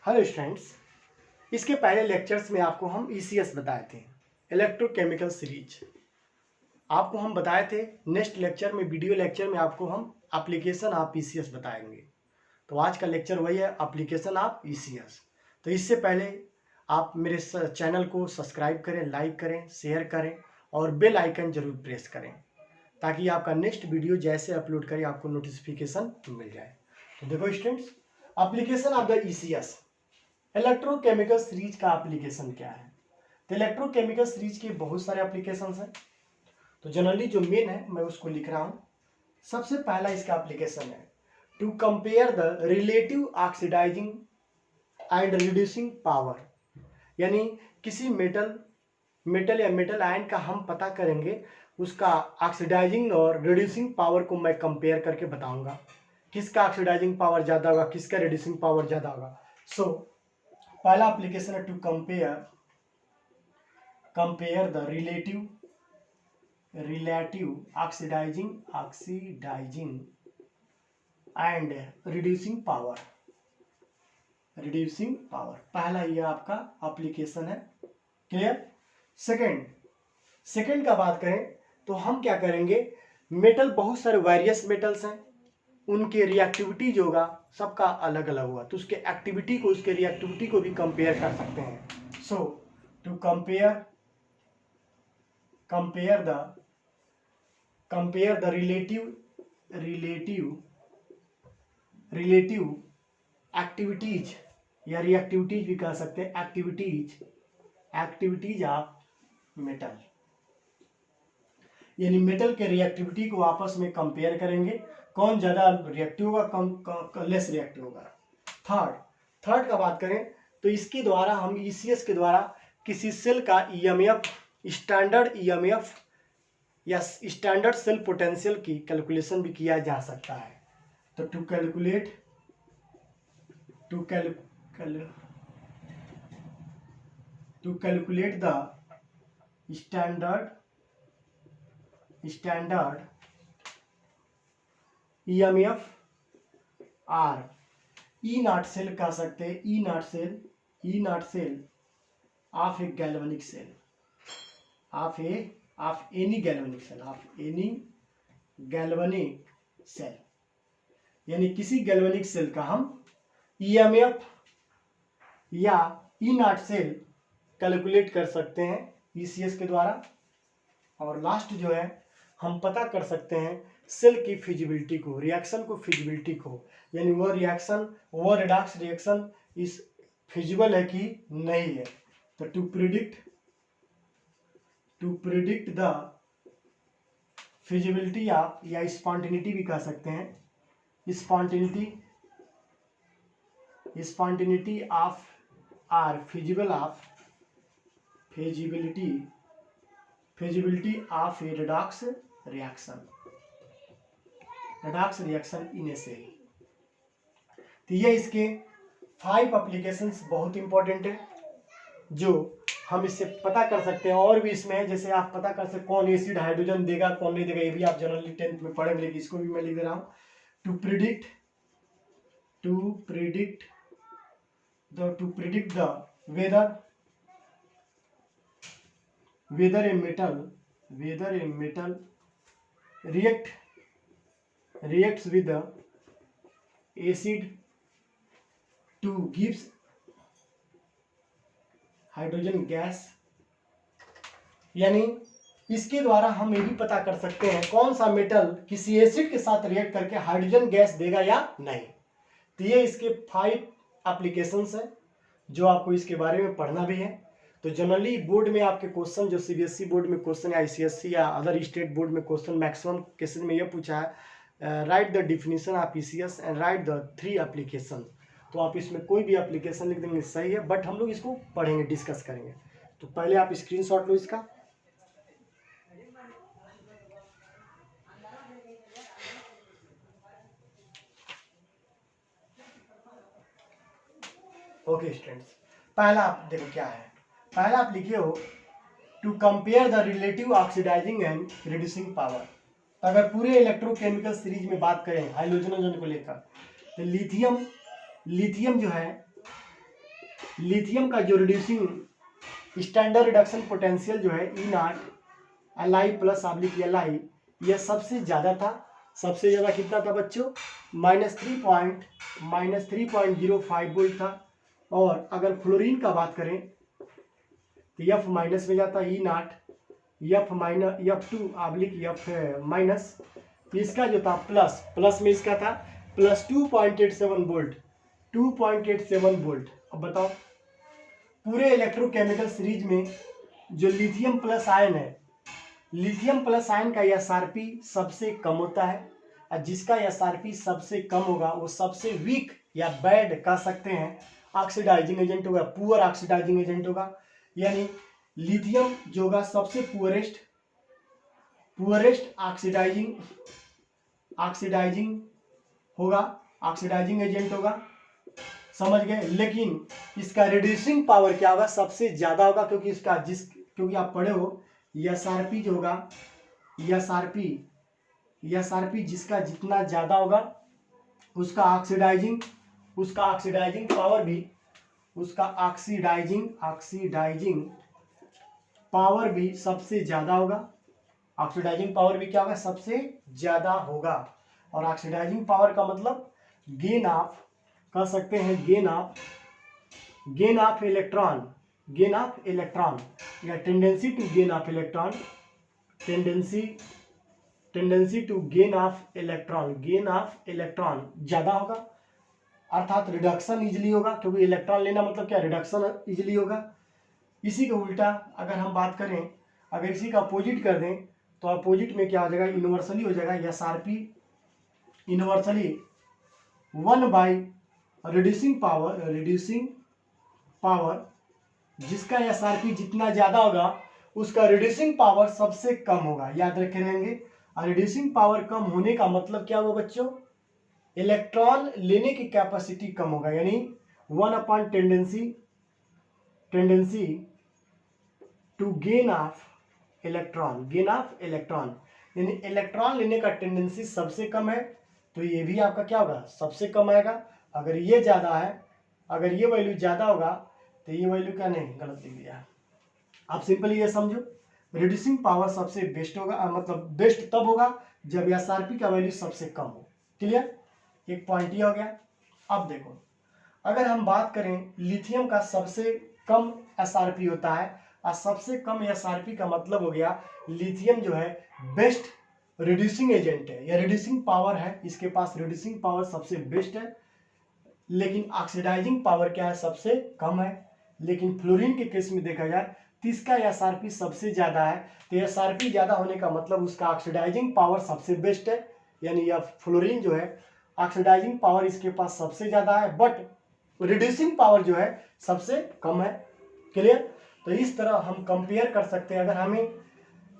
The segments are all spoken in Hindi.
हेलो स्टूडेंट्स, इसके पहले लेक्चर्स में आपको हम ईसीएस बताए थे, इलेक्ट्रोकेमिकल सीरीज। आपको हम बताए थे नेक्स्ट लेक्चर में, वीडियो लेक्चर में आपको हम एप्लीकेशन ऑफ ईसीएस बताएंगे। तो आज का लेक्चर वही है, एप्लीकेशन ऑफ ईसीएस। तो इससे पहले आप मेरे चैनल को सब्सक्राइब करें, लाइक करें, शेयर करें और बेल आइकन जरूर प्रेस करें ताकि आपका नेक्स्ट वीडियो जैसे अपलोड करें आपको नोटिफिकेशन मिल जाए। तो देखो students, application of the ECS, electrochemical series का एप्लीकेशन क्या है। तो इलेक्ट्रोकेमिकल सीरीज के बहुत सारे एप्लीकेशंस हैं। तो जनरली जो मेन है मैं उसको लिख रहा हूँ। सबसे पहला इसका एप्लीकेशन है to compare the relative oxidising and reducing power, यानी किसी मेटल या मेटल आयन का हम पता करेंगे, उसका ऑक्सीडाइजिंग और रिड्यूसिंग पावर को मैं कंपेयर करके बताऊंगा किसका ऑक्सीडाइजिंग पावर ज़्यादा होगा, किसका रिड्यूसिंग पावर ज़्यादा होगा। सो पहला एप्लीकेशन है to compare the relative oxidising and reducing power. पहला ये आपका एप्लीकेशन है। क्लियर। सेकंड का बात करें तो हम क्या करेंगे, मेटल बहुत सारे वेरियस मेटल्स हैं, उनके रिएक्टिविटी जो होगा सबका अलग अलग होगा, तो उसके एक्टिविटी को उसके रिएक्टिविटी को भी कंपेयर कर सकते हैं। So to compare the relative activities या रिएक्टिविटीज भी कह सकते हैं, एक्टिविटीज ऑफ मेटल, यानी मेटल के रिएक्टिविटी को आपस में कंपेयर करेंगे, कौन ज्यादा रिएक्टिव होगा, कौन लेस रिएक्टिव होगा। थर्ड का बात करें तो इसके द्वारा हम ईसीएस के द्वारा किसी सेल का ईएमएफ, स्टैंडर्ड ईएमएफ या स्टैंडर्ड सेल पोटेंशियल की कैलकुलेशन भी किया जा सकता है। तो to calculate the standard EMF or, E nought cell कह सकते हैं, E nought cell of a galvanic cell, of any galvanic cell, यानी किसी गैल्वेनिक सेल का हम ईएमएफ या ई नॉट सेल कैलकुलेट कर सकते हैं ईसीएस के द्वारा। और लास्ट जो है हम पता कर सकते हैं सेल की फिजिबिलिटी को, रिएक्शन को, फिजिबिलिटी को, यानी वो रिडॉक्स रिएक्शन इस फिजिबल है कि नहीं है। तो to predict the feasibility of, या स्पॉन्टेनिटी भी कह सकते हैं, spontaneity of or feasibility of a redox reaction in a cell. तो ये इसके 5 एप्लीकेशंस बहुत इंपॉर्टेंट है जो हम इससे पता कर सकते हैं। और भी इसमें है, जैसे आप पता कर सकते कौन एसिड हाइड्रोजन देगा कौन नहीं देगा, ये भी आप जनरली 10th में पढ़ेंगे, लेकिन इसको भी मैं लिख दे रहा हूँ। To predict the whether a metal reacts with the acid to gives hydrogen gas, यानी इसके द्वारा हम ये भी पता कर सकते हैं कौन सा मेटल किसी एसिड के साथ रिएक्ट करके हाइड्रोजन गैस देगा या नहीं। तो ये इसके 5 एप्लीकेशंस हैं जो आपको इसके बारे में पढ़ना भी है। तो जनरली बोर्ड में आपके क्वेश्चन, जो सीबीएसई बोर्ड में क्वेश्चन या आईसीएसई या अदर स्टेट बोर्ड में क्वेश्चन मैक्सिमम केसेस में यह पूछा है, right the definition of ECS and right the 3 application. तो आप इसमें कोई भी एप्लीकेशन लिख देंगे सही है, बट हम लोग इसको पढ़ेंगे, डिस्कस करेंगे। तो पहले आप स्क्रीनशॉट लो इसका। ओके स्टूडेंट्स, पहला आप देखो क्या है। पहला आप लिखे हो to compare the relative oxidising and reducing power. तो अगर पूरे इलेक्ट्रोकेमिकल सीरीज में बात करें हाइड्रोजन को लेकर, तो लिथियम जो है लिथियम का जो रिड्यूसिंग स्टैंडर्ड रिडक्शन पोटेंशियल जो है E0 Li प्लस Li, यह सबसे ज़्यादा था। सबसे ज़्यादा कितना था बच्चों? -3.05 वोल्ट था। और अगर फ्लोरीन का बात करें तो F माइनस में जाता E0 F2 F माइनस, इसका जो था प्लस में इसका था प्लस 2.87 वोल्ट 2.87 वोल्ट। अब बताओ पूरे इलेक्ट्रोकेमिकल सीरीज में जो लिथियम प्लस आयन है, लिथियम प्लस आयन का एसआरपी सबसे कम होता है, और जिसका एसआरपी सबसे कम होगा वो सबसे वीक या बैड कह सकते हैं ऑक्सीडाइजिंग एजेंट होगा, पुअर ऑक्सीडाइजिंग एजेंट होगा। यानी लिथियम जो होगा सबसे पुअरेस्ट ऑक्सीडाइजिंग होगा, ऑक्सीडाइजिंग एजेंट होगा, समझ गए। लेकिन इसका रिड्यूसिंग पावर क्या होगा? सबसे ज्यादा होगा, क्योंकि आप पढ़े हो एसआरपी जो होगा, एसआरपी जिसका जितना ज्यादा होगा उसका ऑक्सीडाइजिंग पावर भी सबसे ज्यादा होगा। ऑक्सीडाइजिंग पावर भी क्या होगा? सबसे ज्यादा होगा। और ऑक्सीडाइजिंग पावर का मतलब गेन ऑफ, कह सकते हैं गेन ऑफ इलेक्ट्रॉन या tendency to gain of electron, tendency to gain of electron ज्यादा होगा, अर्थात रिडक्शन इजिली होगा, क्योंकि इलेक्ट्रॉन लेना मतलब क्या? रिडक्शन इजिली होगा। इसी का उल्टा अगर हम बात करें, अगर इसी का अपोजिट कर दें तो अपोजिट में क्या हो जाएगा? यूनिवर्सली हो जाएगा SRP universally 1 by reducing power, जिसका एसआरपी जितना ज्यादा होगा उसका रिड्यूसिंग पावर सबसे कम होगा। याद रखे रहेंगे। और रिड्यूसिंग पावर कम होने का मतलब क्या हुआ बच्चों? इलेक्ट्रॉन लेने की कैपेसिटी कम होगा, यानी 1 tendency to gain of electron, यानी इलेक्ट्रॉन लेने का टेंडेंसी सबसे कम है, तो ये भी आपका क्या होगा? सबसे कम आएगा। अगर ये ज्यादा है, अगर ये वैल्यू ज्यादा होगा तो ये वैल्यू क्या नहीं, गलत लिख दिया। आप सिंपली ये समझो, रिड्यूसिंग पावर सबसे बेस्ट होगा, मतलब बेस्ट तब होगा जब एसआरपी का वैल्यू सबसे कम हो। क्लियर? एक पॉइंट ये हो गया। अब देखो, अगर हम बात करें लिथियम का सबसे कम एसआरपी होता है, और सबसे कम एसआरपी का मतलब हो गया लिथियम जो है बेस्ट रिड्यूसिंग एजेंट है या रिड्यूसिंग पावर है, इसके पास रिड्यूसिंग पावर सबसे बेस्ट है, लेकिन ऑक्सीडाइजिंग पावर क्या है? सबसे कम है। लेकिन फ्लोरीन के केस में देखा जाए तो इसका एसआरपी सबसे ज्यादा है, तो एसआरपी ज्यादा होने का मतलब उसका ऑक्सीडाइजिंग पावर सबसे बेस्ट है, यानी यह फ्लोरीन जो है ऑक्सीडाइजिंग पावर इसके पास सबसे ज्यादा है, बट रिड्यूसिंग पावर जो है सबसे कम है। क्लियर? तो इस तरह हम कंपेयर कर सकते हैं। अगर हमें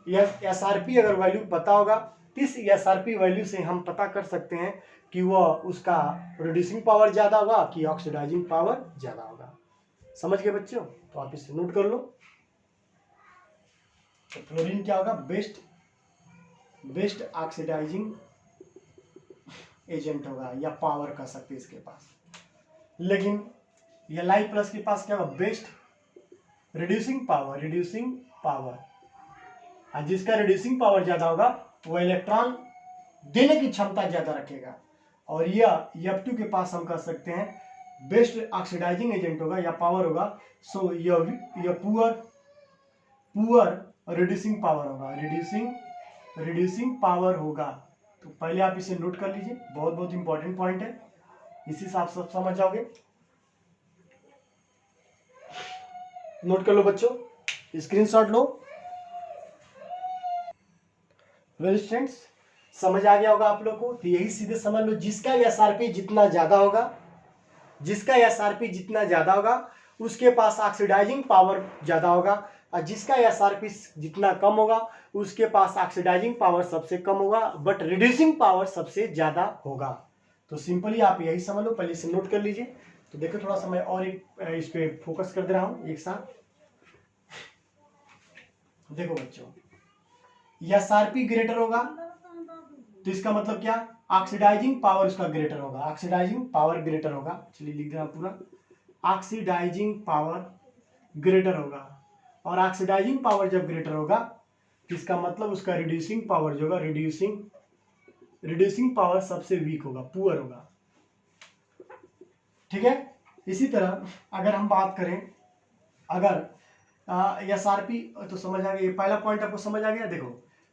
एसआरपी अगर वैल्यू पता होगा, इस एसआरपी वैल्यू से हम पता कर सकते हैं कि वह उसका रिड्यूसिंग पावर ज्यादा होगा कि ऑक्सीडाइजिंग पावर ज्यादा होगा। समझ गए बच्चों? तो आप इसे नोट कर लो। तो फ्लोरीन क्या होगा? बेस्ट ऑक्सीडाइजिंग एजेंट होगा या पावर कह सकते हैं इसके पास। लेकिन Li प्लस के पास क्या होगा? बेस्ट रिड्यूसिंग पावर, और जिसका रिड्यूसिंग पावर ज्यादा होगा वो इलेक्ट्रॉन देने की क्षमता ज्यादा रखेगा। और यह F2 के पास हम कह सकते हैं बेस्ट ऑक्सीडाइजिंग एजेंट होगा या पावर होगा। सो यह पुअर रिड्यूसिंग पावर होगा। तो पहले आप इसे नोट कर लीजिए, बहुत इंपॉर्टेंट पॉइंट है, इसी से आप सब समझ जाओगे। नोट कर लो बच्चों, स्क्रीनशॉट लो। वेल स्टूडेंट्स, समझ आ गया होगा आप लोग को। तो यही सीधे समझ लो, जिसका एसआरपी जितना ज्यादा होगा उसके पास ऑक्सीडाइजिंग पावर ज्यादा होगा, और जिसका एसआरपी जितना कम होगा उसके पास ऑक्सीडाइजिंग पावर सबसे कम होगा, बट रिड्यूसिंग पावर सबसे ज्यादा होगा। तो सिंपली आप यही समझ लो, पहले इसे नोट कर लीजिए। तो देखो थोड़ा सा मैं और इस पे फोकस कर दे रहा हूं एक साथ। देखो बच्चों, एसआरपी ग्रेटर होगा तो इसका मतलब क्या? ऑक्सीडाइजिंग पावर उसका ग्रेटर होगा, चलिए लिख देना पूरा। ऑक्सीडाइजिंग पावर ग्रेटर होगा, और ऑक्सीडाइजिंग पावर जब ग्रेटर होगा इसका मतलब उसका रिड्यूसिंग पावर जो होगा, रिड्यूसिंग पावर सबसे वीक होगा, पुअर होगा। ठीक है। इसी तरह अगर हम बात करें, अगर SRP तो समझ आ गया, ये पहला पॉइंट आपको समझ आ गया। देखो,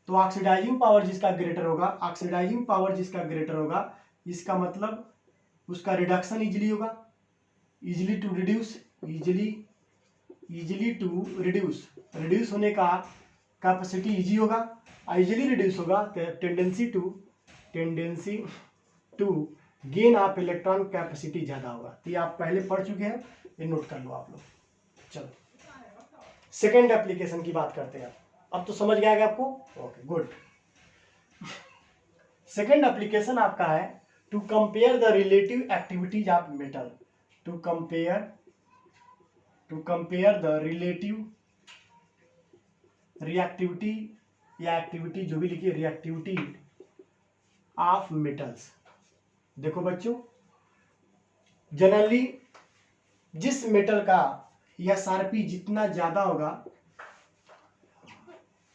तो ऑक्सीडाइजिंग पावर जिसका ग्रेटर होगा, ऑक्सीडाइजिंग पावर जिसका ग्रेटर होगा, इसका मतलब उसका रिडक्शन इजिली होगा, easily to reduce, easily to reduce होने का कैपेसिटी इजी होगा, इजिली रिड्यूस होगा तो tendency to gain of electron capacity ज़्यादा होगा। तो ये आप पहले पढ़ चुके हैं, ये नोट कर लो आप लोग। चलो सेकेंड एप्लीकेशन की बात करते हैं। अब तो समझ गया आपको, ओके गुड। सेकेंड एप्लीकेशन आपका है to compare the relative activities of metal, to compare the relative reactivity या एक्टिविटी जो भी लिखिए, रिएक्टिविटी ऑफ मेटल्स। देखो बच्चों, जनरली जिस मेटल का SRP जितना ज्यादा होगा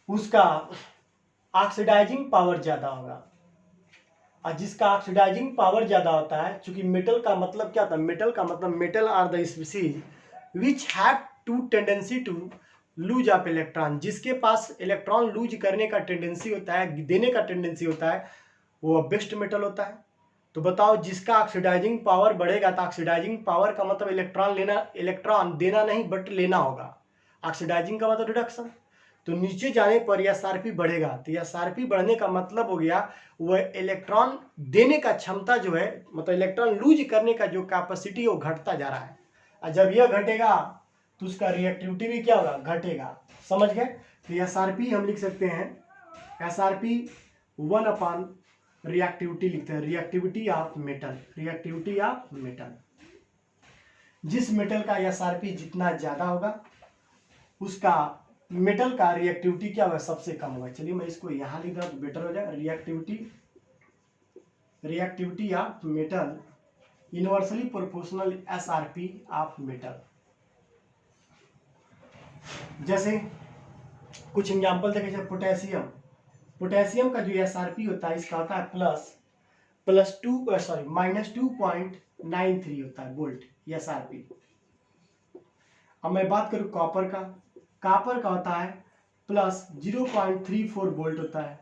उसका ऑक्सीडाइजिंग पावर ज्यादा होगा, और जिसका ऑक्सीडाइजिंग पावर ज्यादा होता है, चूंकि मेटल का मतलब क्या होता है, मेटल का मतलब metal are the species which have to tendency to lose of electron, जिसके पास इलेक्ट्रॉन लूज करने का टेंडेंसी होता है, देने का टेंडेंसी होता है, वो बेस्ट मेटल होता है। तो बताओ, जिसका ऑक्सीडाइजिंग पावर बढ़ेगा, तो ऑक्सीडाइजिंग पावर का मतलब इलेक्ट्रॉन देना नहीं बट लेना होगा, ऑक्सीडाइजिंग का मतलब रिडक्शन। तो नीचे जाने पर SRP बढ़ेगा, तो SRP बढ़ने का मतलब हो गया वह इलेक्ट्रॉन देने का क्षमता जो है, मतलब इलेक्ट्रॉन लूज करने का जो कैपेसिटी है वो घटता जा रहा है, और जब यह घटेगा तो उसका रिएक्टिविटी भी क्या होगा, घटेगा। समझ गए। तो SRP हम लिख सकते हैं, SRP 1 रिएक्टिविटी लिखते हैं, reactivity of metal, reactivity of metal. जिस मेटल का SRP जितना ज्यादा होगा उसका मेटल का रिएक्टिविटी क्या होगा, सबसे कम होगा। चलिए मैं इसको यहां लिख दूं तो बेटर हो जाए, reactivity of metal inversely proportional SRP of metal. जैसे कुछ एग्जांपल देखें, पोटेशियम का जो SRP होता है इसका होता है -2.93 होता है वोल्ट SRP। अब मैं बात करूं कॉपर का होता है +0.34 वोल्ट होता है,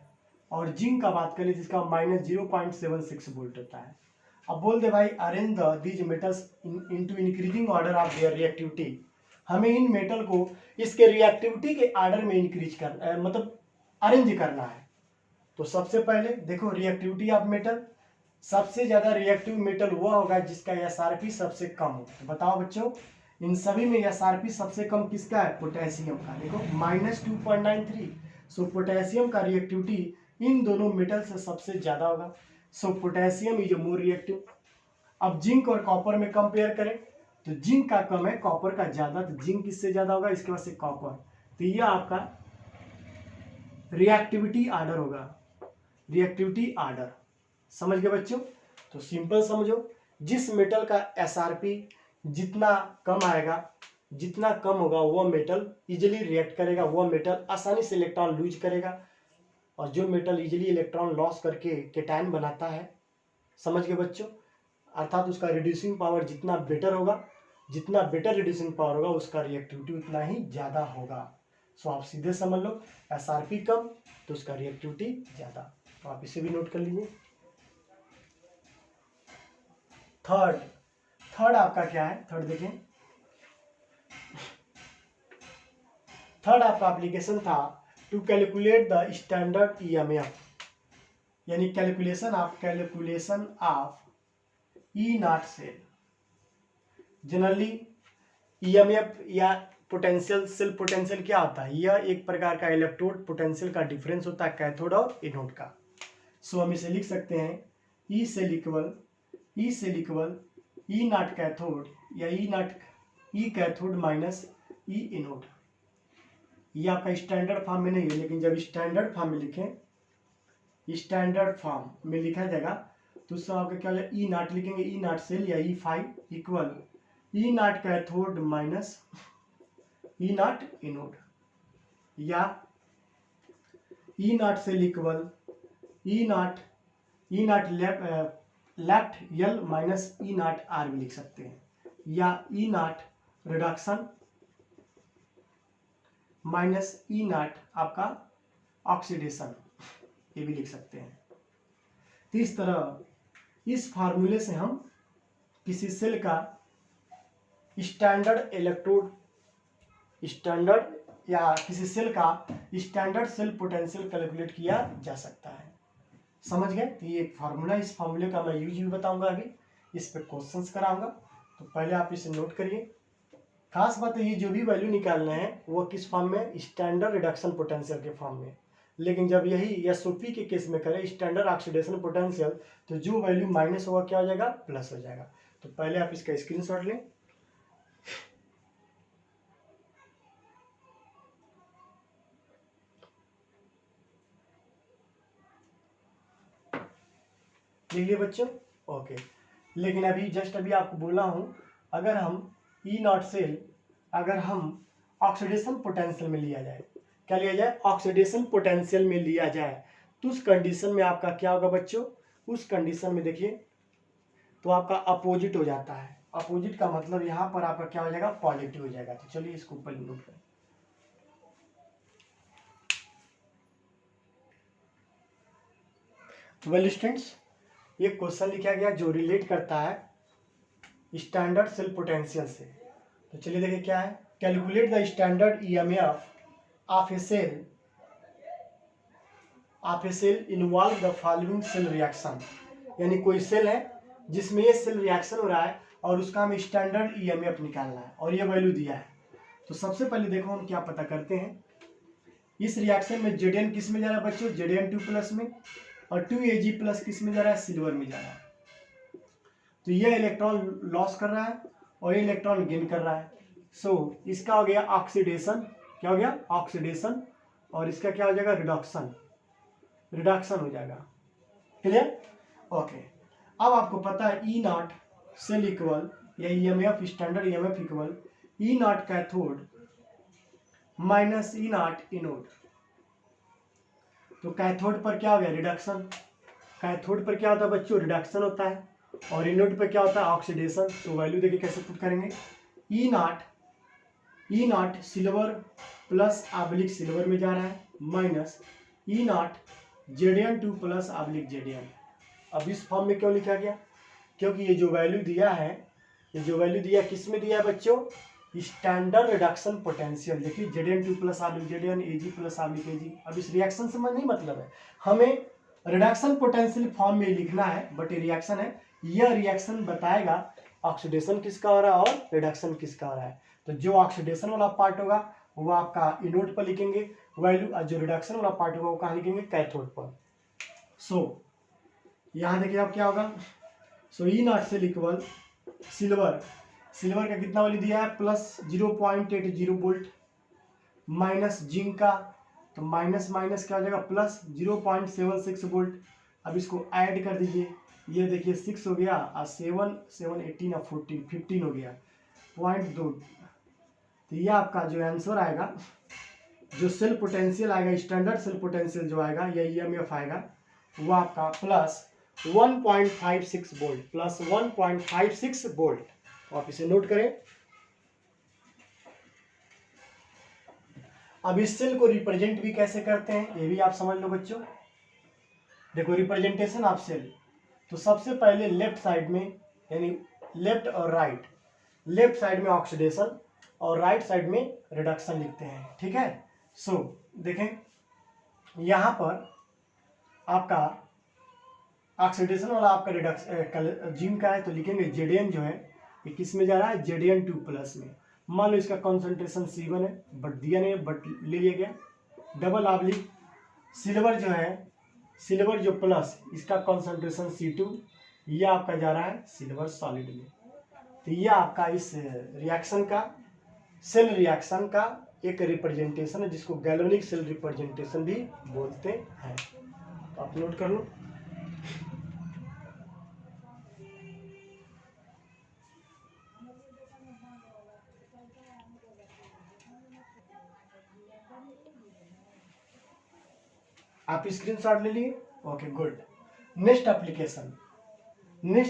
और जिंक का बात करें जिसका -0.76 वोल्ट होता है। अब बोल दे भाई, arrange these metals into increasing order of their reactivity, हमें इन मेटल को इसके रिएक्टिविटी के ऑर्डर में इंक्रीज करना, मतलब अरेंज करना है। तो सबसे पहले देखो, रिएक्टिविटी ऑफ मेटल, सबसे ज्यादा रिएक्टिव मेटल वह होगा जिसका SRP सबसे कम हो। तो बताओ बच्चों, इन सभी में SRP सबसे कम किसका है, पोटेशियम का। देखो -2.93, सो पोटेशियम का रिएक्टिविटी इन दोनों मेटल से सबसे ज्यादा होगा, सो पोटेशियम इज मोर रिएक्टिव। अब जिंक और कॉपर में कंपेयर करें तो जिंक का कम है, कॉपर का ज्यादा, तो जिंक किससे ज्यादा होगा, इसके बाद से कॉपर। तो यह आपका रिएक्टिविटी ऑर्डर होगा, रिएक्टिविटी ऑर्डर। समझ गए बच्चों। तो सिंपल समझो, जिस मेटल का SRP जितना कम आएगा, जितना कम होगा वह मेटल इजिली रिएक्ट करेगा, वह मेटल आसानी से इलेक्ट्रॉन लूज करेगा, और जो मेटल इजिली इलेक्ट्रॉन लॉस करके केटायन बनाता है, समझ गए बच्चों, अर्थात उसका रिड्यूसिंग पावर जितना बेटर होगा, जितना बेटर रिड्यूसिंग पावर होगा उसका रिएक्टिविटी उतना ही ज़्यादा होगा। सो आप सीधे समझ लो, SRP कम तो उसका रिएक्टिविटी ज़्यादा। तो आप इसे भी नोट कर लीजिए। थर्ड आपका क्या है, थर्ड देखें, थर्ड आपका एप्लीकेशन था to calculate the standard EMF, यानी कैलकुलेशन ऑफ E0 सेल। जनरली EMF या पोटेंशियल, सेल पोटेंशियल क्या होता है, यह एक प्रकार का इलेक्ट्रोड पोटेंशियल का डिफरेंस होता है कैथोड और एनोड का। सो हम इसे लिख सकते हैं E cell equal E0 cathode या E cathode minus E anode. ये आपका स्टैंडर्ड फॉर्म में नहीं है, लेकिन जब स्टैंडर्ड फॉर्म में लिखें, स्टैंडर्ड फॉर्म में लिखा जाएगा तो उससे आपका क्या हो जाएगा, E0 लिखेंगे, E0 सेल या E5 equal E nought cathode minus E nought anode, या E nought cell equal E nought left यल माइनस ई नॉट आर भी लिख सकते हैं, या E nought reduction minus E nought आपका ऑक्सीडेशन, ये भी लिख सकते हैं। तो इस तरह इस फार्मूले से हम किसी सेल का स्टैंडर्ड या किसी सेल का स्टैंडर्ड सेल पोटेंशियल कैलकुलेट किया जा सकता है। समझ गए? तो ये एक फार्मूला, इस फार्मूले का मैं यूज भी बताऊंगा, अभी इस पे क्वेश्चंस कराऊंगा, तो पहले आप इसे नोट करिए। खास बात है ये जो भी वैल्यू निकालना है वो किस फॉर्म में, स्टैंडर्ड रिडक्शन पोटेंशियल के फॉर्म में। लेकिन जब यही एसओपी के केस में करें स्टैंडर्ड ऑक्सीडेशन पोटेंशियल, तो जो वैल्यू माइनस होगा क्या हो जाएगा, प्लस हो जाएगा। तो पहले आप इसका स्क्रीनशॉट लें। लिख लिए बच्चों? ओके। लेकिन अभी आपको बोला हूं, अगर हम ई नॉट सेल अगर हम ऑक्सीडेशन पोटेंशियल में लिया जाए, क्या लिया जाए, ऑक्सीडेशन पोटेंशियल में लिया जाए, तो उस कंडीशन में आपका क्या होगा बच्चों, उस कंडीशन में देखिए तो आपका अपोजिट हो जाता है। अपोजिट का मतलब यहाँ पर आपका क्या हो जाएगा, पॉजिटिव हो जाएगा। तो चलिए इसको ऊपर नोट करें। वेल स्टूडेंट्स, ये क्वेश्चन लिखा गया जो रिलेट करता है स्टैंडर्ड सेल पोटेंशियल से। तो चलिए देखिए क्या है, calculate the standard EMF of a cell involve the following cell reaction. यानी कोई सेल है जिसमें ये सेल रिएक्शन हो रहा है और उसका हमें स्टैंडर्ड ईएमएफ निकालना है और ये वैल्यू दिया है। तो सबसे पहले देखो हम क्या पता करते हैं, इस रिएक्शन में Zn किस में जा रहा है बच्चों, Zn2 प्लस में, और 2Ag प्लस किस में जा रहा है, सिल्वर में जा रहा है। तो ये इलेक्ट्रॉन लॉस कर रहा है और ये इलेक्ट्रॉन गेन कर रहा है। सो इसका हो गया ऑक्सीडेशन, क्या हो गया, ऑक्सीडेशन, और इसका क्या हो जाएगा, रिडक्शन हो जाएगा। क्लियर? ओके। अब आपको पता है ई नॉट सेल इक्वल या EMF standard EMF equal E nought cathode minus E nought anode. तो कैथोड पर क्या हो गया, रिडक्शन, कैथोड पर क्या होता है बच्चों, रिडक्शन होता है, और एनोड पर क्या होता है, ऑक्सीडेशन। तो वैल्यू देखिए कैसे पुट करेंगे, E nought silver plus oblique silver में जा रहा है, minus E nought Zn2 plus oblique Zn। अब इस फॉर्म में क्यों लिखा गया, क्योंकि ये जो वैल्यू दिया है, ये जो वैल्यू दिया किस में दिया है बच्चों, स्टैंडर्ड रिडक्शन पोटेंशियल। देखिए Zn2 plus oblique Zn, Ag plus oblique Ag। अब इस रिएक्शन से नहीं मतलब है, हमें रिडक्शन पोटेंशियल फॉर्म में लिखना है, बट ये रिएक्शन है, यह रिएक्शन बताएगा ऑक्सीडेशन किसका हो रहा है और रिडक्शन किसका हो रहा है। तो जो ऑक्सीडेशन वाला पार्ट होगा वो आपका एनोड पर लिखेंगे वैल्यू, और जो रिडक्शन वाला पार्ट होगा वो कहाँ लिखेंगे, कैथोड पर। सो यहाँ देखिए आप क्या होगा, सो ई नॉट सेल इक्वल सिल्वर का कितना वैल्यू दिया है, प्लस 0.80 वोल्ट, माइनस जिंक का, तो माइनस माइनस क्या हो जाएगा, प्लस 0.76 वोल्ट। अब इसको ऐड कर दीजिए, ये देखिए 6 हो गया और 7 18 और 14 15 हो गया, 0.2। तो ये आपका जो आंसर आएगा, जो सेल पोटेंशियल आएगा, स्टैंडर्ड सेल पोटेंशियल जो आएगा या ईएमएफ आएगा, वो आपका प्लस 1.56 वोल्ट, प्लस 1.56 वोल्ट। तो आप इसे नोट करें। अब इस सेल को रिप्रेजेंट भी कैसे करते हैं ये भी आप समझ लो बच्चों। देखो रिप्रेजेंटेशन ऑफ सेल, तो सबसे पहले लेफ्ट साइड में, यानी लेफ्ट और राइट, लेफ्ट साइड में ऑक्सीडेशन और राइट साइड में रिडक्शन लिखते हैं, ठीक है। सो देखें यहाँ पर आपका ऑक्सीडेशन वाला आपका रिडक्शन जिंक का है, तो लिखेंगे Zn जो है ये किस में जा रहा है, Zn2 प्लस में। मान लो इसका कॉन्सेंट्रेशन C1 है, बट दिया नहीं, बट ले लिया गया। डबल ऑब्लिक सिल्वर जो है, सिल्वर जो प्लस, इसका कॉन्सेंट्रेशन C2, ये आपका जा रहा है सिल्वर सॉलिड में। तो ये आपका इस रिएक्शन का, सेल रिएक्शन का एक रिप्रेजेंटेशन है, जिसको गैल्वेनिक सेल रिप्रेजेंटेशन भी बोलते हैं। तो आप नोट कर लो। आप स्क्रीनशॉट ले लिए? Okay good. नेक्स्ट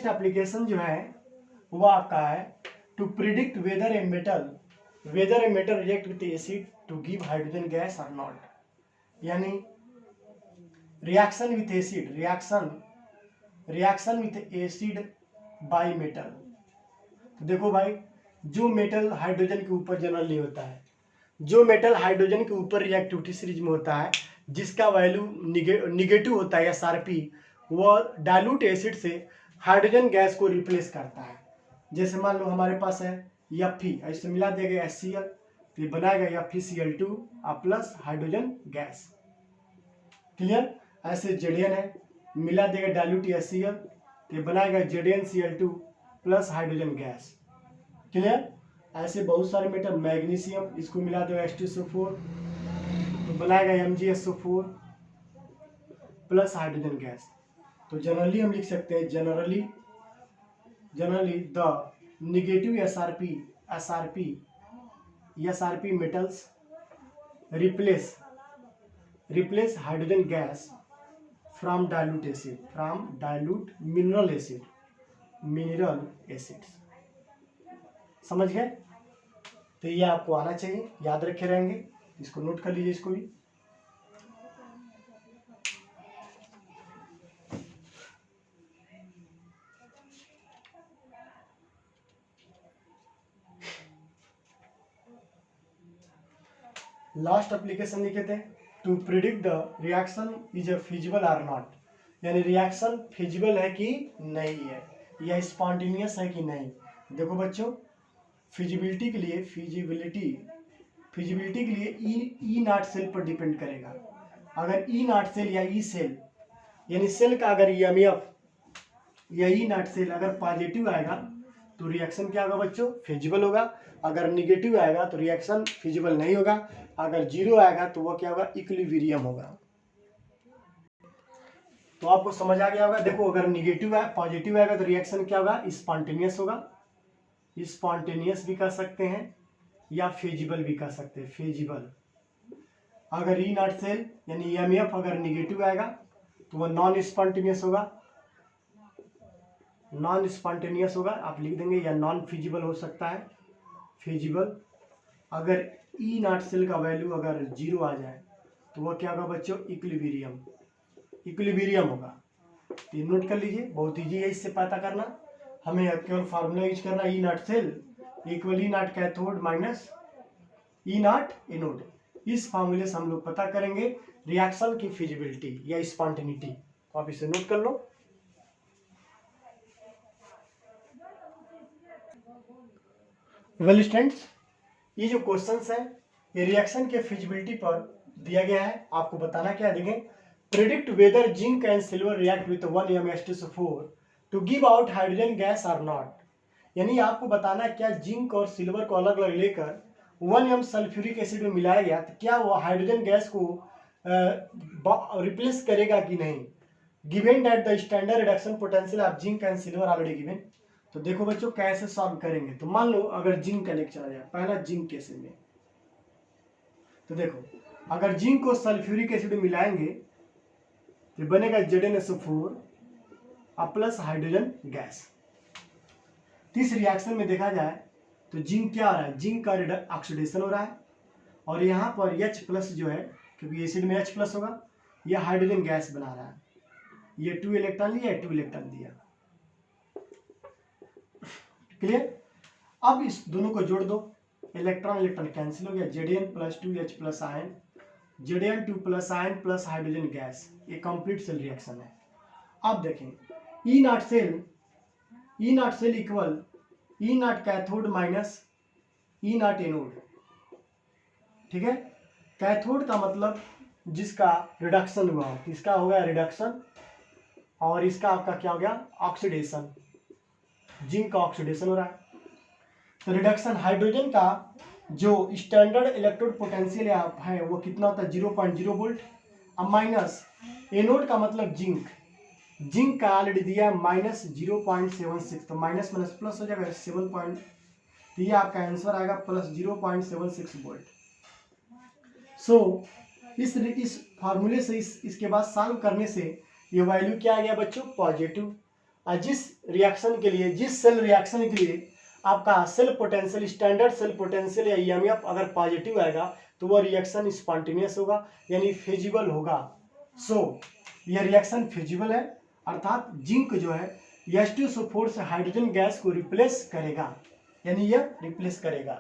एप्लीकेशन जो है वो आपका है to predict whether a metal react with acid to give hydrogen gas और नॉट, यानी reaction with acid by metal. तो देखो भाई, जो मेटल हाइड्रोजन के ऊपर जनरली होता है, जो मेटल हाइड्रोजन के ऊपर रिएक्टिविटी सीरीज में होता है, जिसका वैल्यू निगेटिव होता है SRP, वह डाइल्यूट एसिड से हाइड्रोजन गैस को रिप्लेस करता है। जैसे मान लो हमारे पास है Fe, ऐसे मिला देगा HCl, तो ये बनाएगा FeCl2 plus hydrogen gas. Clear? ऐसे Zn है, मिला देगा डाइल्यूट HCl, तो ये बनाएगा ZnCl2 plus hydrogen gas. Clear? ऐसे बहुत सारे मेटल, मैग्नीशियम, इसको मिला दो H2SO4 तो बनाएगा MgSO4 प्लस हाइड्रोजन गैस। तो जनरली हम लिख सकते हैं generally the negative SRP metals replace hydrogen gas from dilute mineral acids। समझ गए? तो ये आपको आना चाहिए, याद रखे रहेंगे, इसको नोट कर लीजिए इसको भी। लास्ट एप्लीकेशन लिखे थे to predict the reaction is a feasible or not, यानी रिएक्शन फिजिबल है कि नहीं है, या स्पॉन्टेनियस है कि नहीं। देखो बच्चों, फिजिबिलिटी के लिए ई नॉट सेल पर डिपेंड करेगा। अगर ई नॉट सेल या ई सेल, यानी सेल का अगर EMF या ई नॉट सेल अगर पॉजिटिव आएगा तो रिएक्शन क्या होगा बच्चों? फिजिबल होगा। अगर निगेटिव आएगा तो रिएक्शन फिजिबल नहीं होगा। अगर जीरो आएगा तो वह क्या होगा? इक्विलिब्रियम होगा। तो आपको समझ आ गया होगा। देखो, अगर निगेटिव है, पॉजिटिव आएगा तो रिएक्शन क्या होगा? स्पॉन्टेनियस होगा। स्पॉन्टेनियस भी कर सकते हैं या फिजिबल भी कर सकते हैं। फिजिबल अगर ई नॉट सेल यानी EMF अगर निगेटिव आएगा तो वह नॉन स्पॉन्टेनियस होगा, आप लिख देंगे, या नॉन फिजिबल हो सकता है, फिजिबल। अगर ई नॉट सेल का वैल्यू अगर जीरो आ जाए तो वह क्या होगा बच्चों? इक्विलिब्रियम होगा। तो ये नोट कर लीजिए, बहुत ईजी है इससे पता करना। हमें केवल फार्मूला यूज करना, E nought cell equal E nought cathode minus E nought anode. इस फार्मूले से हम लोग पता करेंगे रिएक्शन की फिजिबिलिटी या स्पॉन्टेनिटी। तो आप इसे नोट कर लो। वेल स्टूडेंट्स, ये जो क्वेश्चंस है ये रिएक्शन के फिजिबिलिटी पर दिया गया है। आपको बताना क्या है, देखें, predict whether zinc and silver react with 1 H2SO4 to give out hydrogen gas or not, यानी आपको बताना क्या जिंक और सिल्वर को अलग अलग लेकर 1 सल्फ्यूरिक एसिड में मिलाया गया तो क्या वो हाइड्रोजन गैस को रिप्लेस करेगा कि नहीं। Given that the standard reduction potential of zinc and silver already given. तो देखो बच्चों कैसे सॉल्व करेंगे। तो मान लो अगर जिंक का लेक्चर आ जाए, पहला जिंक केस में, तो देखो अगर जिंक को सल्फ्यूरिक एसिड में मिलाएंगे तो बनेगा ZnSO4 प्लस हाइड्रोजन गैस। इस रिएक्शन में देखा जाए तो जिंक क्या हो रहा है? जिंक का ऑक्सीडेशन हो रहा है और यहाँ पर H प्लस जो है, क्योंकि एसिड में H प्लस होगा, यह हाइड्रोजन गैस बना रहा है। ये 2 इलेक्ट्रॉन लिया, 2 इलेक्ट्रॉन दिया। क्लियर? अब इस दोनों को जोड़ दो, इलेक्ट्रॉन कैंसिल हो गया, Zn plus 2H plus ion, Zn2 plus ion plus hydrogen gas. ये कंप्लीट सेल रिएक्शन है। अब देखें, E nought cell equal E nought cathode minus E nought anode. ठीक है, कैथोड का मतलब जिसका रिडक्शन हुआ हो, इसका हो गया रिडक्शन और इसका आपका क्या हो गया? ऑक्सीडेशन। जिंक का ऑक्सीडेशन हो रहा है। तो रिडक्शन, हाइड्रोजन का जो स्टैंडर्ड इलेक्ट्रोड पोटेंशियल है वो कितना होता है? 0.0 वोल्ट। अब माइनस एनोड का मतलब जिंक का ऑलरेडी दिया है -0.76, तो माइनस माइनस प्लस हो जाएगा 7 पॉइंट, तो ये आपका आंसर आएगा प्लस 0.76 वोल्ट। सो इस फार्मूले से इसके बाद सॉल्व करने से ये वैल्यू क्या आ गया बच्चों, पॉजिटिव। और जिस रिएक्शन के लिए, जिस सेल रिएक्शन के लिए आपका cell potential, standard cell potential या ईएमएफ अगर पॉजिटिव आएगा तो वो रिएक्शन स्पॉन्टेनियस होगा, यानी फिजिबल होगा। सो ये रिएक्शन फिजिबल है, अर्थात जिंक जो है H2SO4 से हाइड्रोजन गैस को रिप्लेस करेगा, यानी यह रिप्लेस करेगा।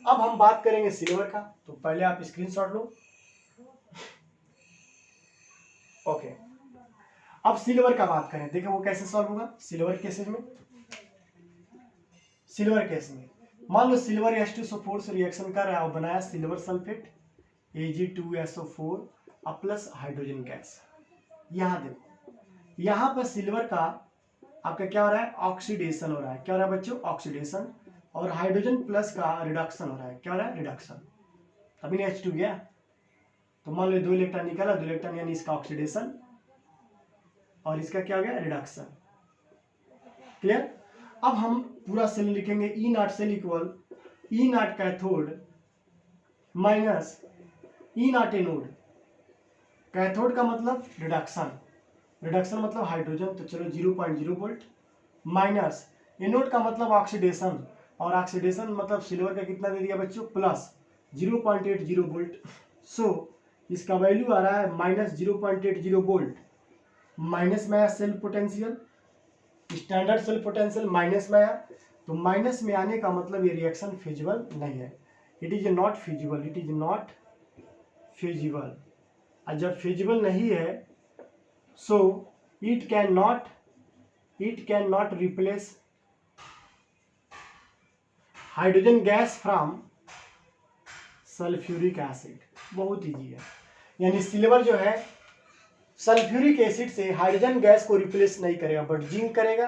अब हम बात करेंगे सिल्वर का, तो पहले आप स्क्रीनशॉट लो। ओके, अब सिल्वर का बात करें, देखो वो कैसे सॉल्व होगा। सिल्वर केसेस में, सिल्वर केस में मान लो सिल्वर H2SO4 से रिएक्शन कर रहा है और बनाया silver sulphate Ag2SO4 plus hydrogen gas. यहाँ देखो, यहाँ पर सिल्वर का आपका क्या हो रहा है, ऑक्सीडेशन हो रहा है। क्या हो रहा है बच्चों, ऑक्सीडेशन। और हाइड्रोजन प्लस का रिडक्शन हो रहा है। क्या हो रहा है, रिडक्शन। अभी H2 गया तो मान लो 2 इलेक्ट्रॉन निकाला, 2 इलेक्ट्रॉन यानी इसका ऑक्सीडेशन और इसका क्या हो गया, रिडक्शन। क्लियर। अब हम पूरा सेल लिखेंगे, E0 cell equal E0 cathode minus E0 anode. Cathode का मतलब रिडक्शन, रिडक्शन मतलब हाइड्रोजन, तो चलो 0.0 वोल्ट, माइनस एनोड का मतलब ऑक्सीडेशन, और ऑक्सीडेशन मतलब सिल्वर का कितना दे दिया बच्चों, प्लस 0.80 वोल्ट। सो इसका वैल्यू आ रहा है माइनस 0.80 वोल्ट। माइनस में आया cell potential, standard cell potential minus में आया, तो माइनस में आने का मतलब ये रिएक्शन फिजिबल नहीं है। It is not feasible, it is not feasible. और जब फिजिबल नहीं है so it can not replace hydrogen gas from sulphuric acid. बहुत इजी है, यानी सिल्वर जो है सल्फ्यूरिक एसिड से हाइड्रोजन गैस को रिप्लेस नहीं करेगा, बट जिंक करेगा।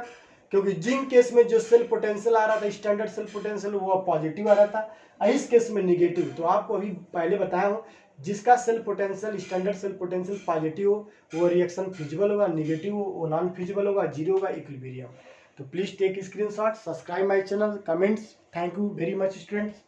क्योंकि जिंक केस में जो सेल पोटेंशियल आ रहा था, स्टैंडर्ड सेल पोटेंशियल, वो पॉजिटिव आ रहा था, इस केस में निगेटिव। तो आपको अभी पहले बताया हूँ, जिसका cell potential, standard cell potential positive हो वो रिएक्शन फिजिबल होगा, निगेटिव हो वो नॉन फिजिबल होगा, जीरो होगा, इक्विलिब्रियम। तो please take screenshot, subscribe my channel, comments. Thank you very much students.